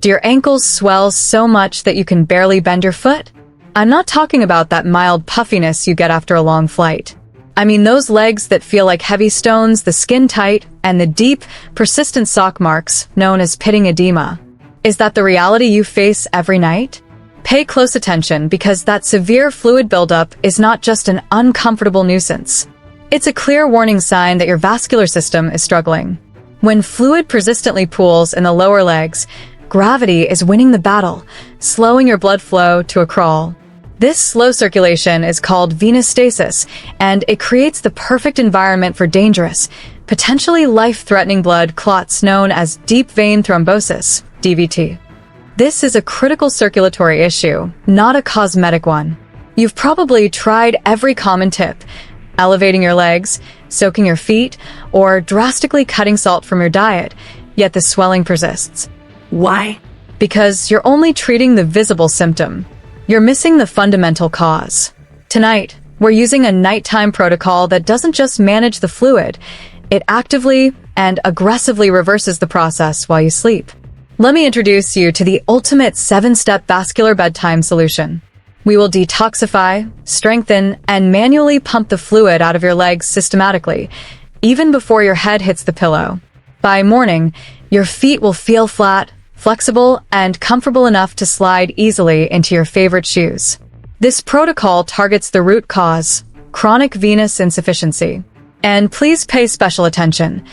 Do your ankles swell so much that you can barely bend your foot? I'm not talking about that mild puffiness you get after a long flight. I mean those legs that feel like heavy stones, the skin tight, and the deep, persistent sock marks known as pitting edema. Is that the reality you face every night? Pay close attention because that severe fluid buildup is not just an uncomfortable nuisance. It's a clear warning sign that your vascular system is struggling. When fluid persistently pools in the lower legs, gravity is winning the battle, slowing your blood flow to a crawl. This slow circulation is called venous stasis, and it creates the perfect environment for dangerous, potentially life-threatening blood clots known as deep vein thrombosis, DVT. This is a critical circulatory issue, not a cosmetic one. You've probably tried every common tip, elevating your legs, soaking your feet, or drastically cutting salt from your diet, yet the swelling persists. Why? Because you're only treating the visible symptom. You're missing the fundamental cause. Tonight, we're using a nighttime protocol that doesn't just manage the fluid, it actively and aggressively reverses the process while you sleep. Let me introduce you to the ultimate 7-step vascular bedtime solution. We will detoxify, strengthen, and manually pump the fluid out of your legs systematically, even before your head hits the pillow. By morning, your feet will feel flat, flexible, and comfortable enough to slide easily into your favorite shoes. This protocol targets the root cause, chronic venous insufficiency. And please pay special attention.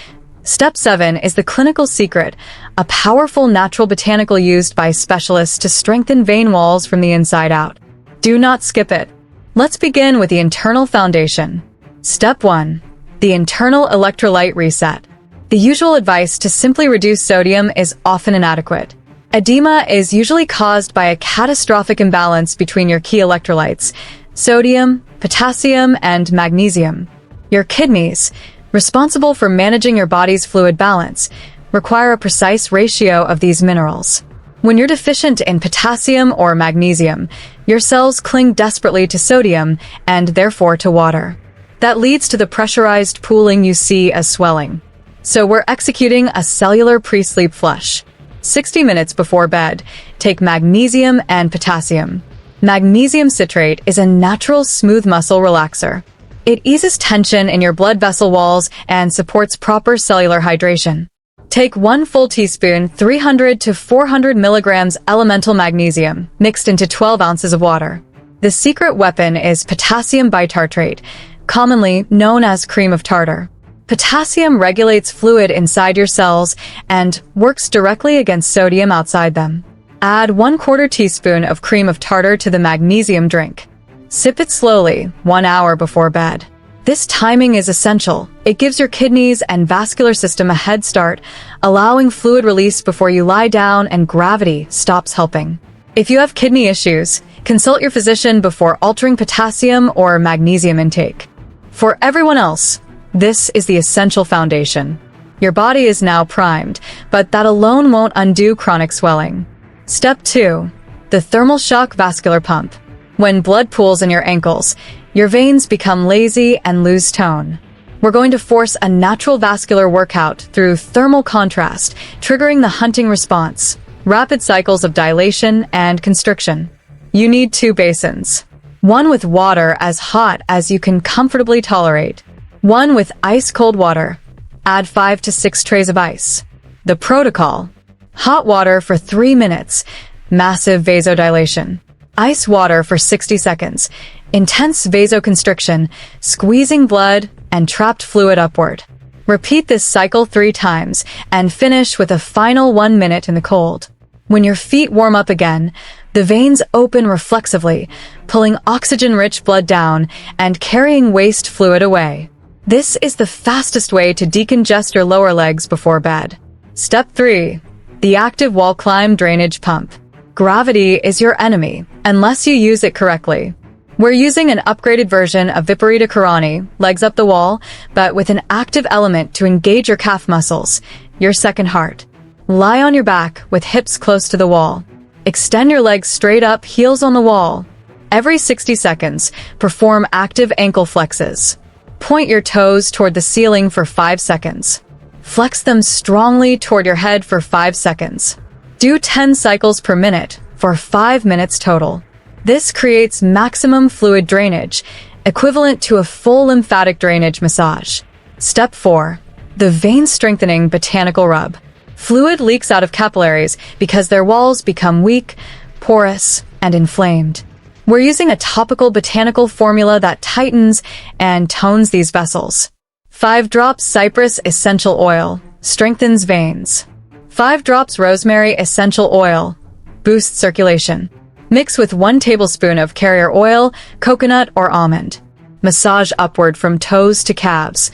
Step 7 is the clinical secret, a powerful natural botanical used by specialists to strengthen vein walls from the inside out. Do not skip it. Let's begin with the internal foundation. Step 1. The internal electrolyte reset. The usual advice to simply reduce sodium is often inadequate. Edema is usually caused by a catastrophic imbalance between your key electrolytes, sodium, potassium, and magnesium. Your kidneys, responsible for managing your body's fluid balance, require a precise ratio of these minerals. When you're deficient in potassium or magnesium, your cells cling desperately to sodium and therefore to water. That leads to the pressurized pooling you see as swelling. So we're executing a cellular pre-sleep flush. 60 minutes before bed, take magnesium and potassium. Magnesium citrate is a natural smooth muscle relaxer. It eases tension in your blood vessel walls and supports proper cellular hydration. Take 1 full teaspoon, 300 to 400 milligrams elemental magnesium, mixed into 12 ounces of water. The secret weapon is potassium bitartrate, commonly known as cream of tartar. Potassium regulates fluid inside your cells and works directly against sodium outside them. Add 1/4 teaspoon of cream of tartar to the magnesium drink. Sip it slowly, 1 hour before bed. This timing is essential. It gives your kidneys and vascular system a head start, allowing fluid release before you lie down and gravity stops helping. If you have kidney issues, consult your physician before altering potassium or magnesium intake. For everyone else, this is the essential foundation. Your body is now primed, but that alone won't undo chronic swelling. Step 2. The thermal shock vascular pump. When blood pools in your ankles, your veins become lazy and lose tone. We're going to force a natural vascular workout through thermal contrast, triggering the hunting response, rapid cycles of dilation and constriction. You need 2 basins. One with water as hot as you can comfortably tolerate. One with ice-cold water. Add 5 to 6 trays of ice. The protocol. Hot water for 3 minutes. Massive vasodilation. Ice water for 60 seconds. Intense vasoconstriction, squeezing blood and trapped fluid upward. Repeat this cycle 3 times and finish with a final 1 minute in the cold. When your feet warm up again, the veins open reflexively, pulling oxygen-rich blood down and carrying waste fluid away. This is the fastest way to decongest your lower legs before bed. Step 3. The active wall climb drainage pump. Gravity is your enemy, unless you use it correctly. We're using an upgraded version of Viparita Karani, legs up the wall, but with an active element to engage your calf muscles, your second heart. Lie on your back with hips close to the wall. Extend your legs straight up, heels on the wall. Every 60 seconds, perform active ankle flexes. Point your toes toward the ceiling for 5 seconds. Flex them strongly toward your head for 5 seconds. Do 10 cycles per minute for 5 minutes total. This creates maximum fluid drainage, equivalent to a full lymphatic drainage massage. Step 4. The vein strengthening botanical rub. Fluid leaks out of capillaries because their walls become weak, porous, and inflamed. We're using a topical botanical formula that tightens and tones these vessels. 5 drops cypress essential oil, strengthens veins. 5 drops rosemary essential oil, boosts circulation. Mix with 1 tablespoon of carrier oil, coconut, or almond. Massage upward from toes to calves,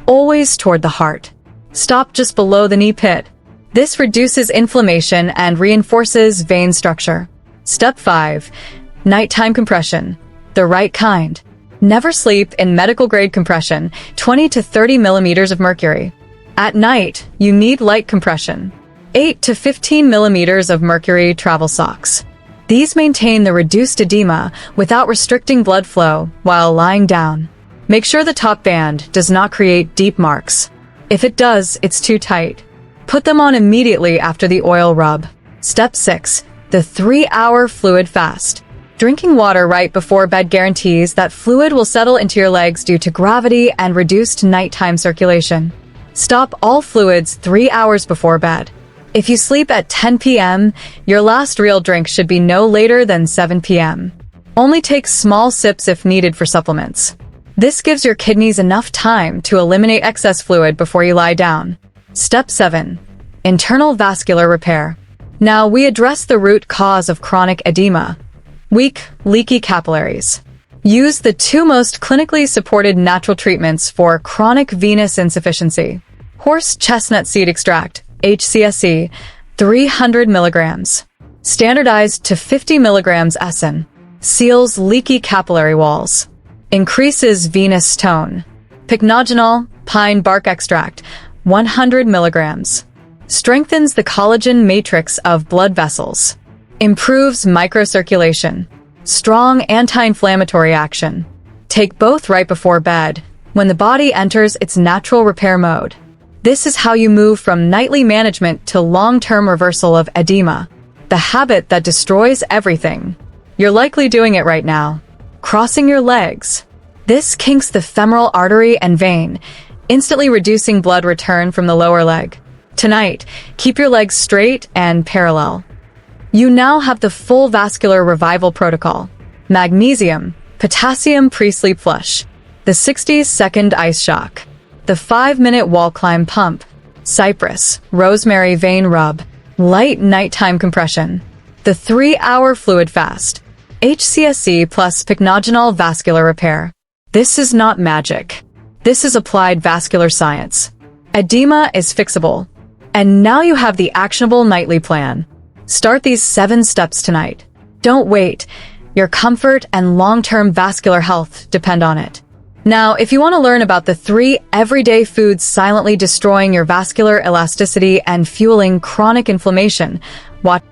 always toward the heart. Stop just below the knee pit. This reduces inflammation and reinforces vein structure. Step 5. Nighttime compression. The right kind. Never sleep in medical-grade compression, 20 to 30 millimeters of mercury. At night, you need light compression. 8 to 15 millimeters of mercury travel socks. These maintain the reduced edema without restricting blood flow while lying down. Make sure the top band does not create deep marks. If it does, it's too tight. Put them on immediately after the oil rub. Step 6. The 3-hour fluid fast. Drinking water right before bed guarantees that fluid will settle into your legs due to gravity and reduced nighttime circulation. Stop all fluids 3 hours before bed. If you sleep at 10 p.m., your last real drink should be no later than 7 p.m. Only take small sips if needed for supplements. This gives your kidneys enough time to eliminate excess fluid before you lie down. Step 7. Internal vascular repair. Now we address the root cause of chronic edema. Weak, leaky capillaries. Use the 2 most clinically supported natural treatments for chronic venous insufficiency. Horse chestnut seed extract, HCSE, 300 milligrams. Standardized to 50 milligrams SN. Seals leaky capillary walls. Increases venous tone. Pycnogenol, pine bark extract, 100 milligrams. Strengthens the collagen matrix of blood vessels. Improves microcirculation. Strong anti-inflammatory action. Take both right before bed, when the body enters its natural repair mode. This is how you move from nightly management to long-term reversal of edema, the habit that destroys everything. You're likely doing it right now. Crossing your legs. This kinks the femoral artery and vein, instantly reducing blood return from the lower leg. Tonight, keep your legs straight and parallel. You now have the full vascular revival protocol. Magnesium, potassium pre-sleep flush, the 60-second ice shock, the 5-minute wall climb pump, cypress, rosemary vein rub, light nighttime compression, the 3-hour fluid fast, HCSE plus pycnogenol vascular repair. This is not magic. This is applied vascular science. Edema is fixable. And now you have the actionable nightly plan. Start these 7 steps tonight. Don't wait. Your comfort and long-term vascular health depend on it. Now, if you want to learn about the 3 everyday foods silently destroying your vascular elasticity and fueling chronic inflammation, watch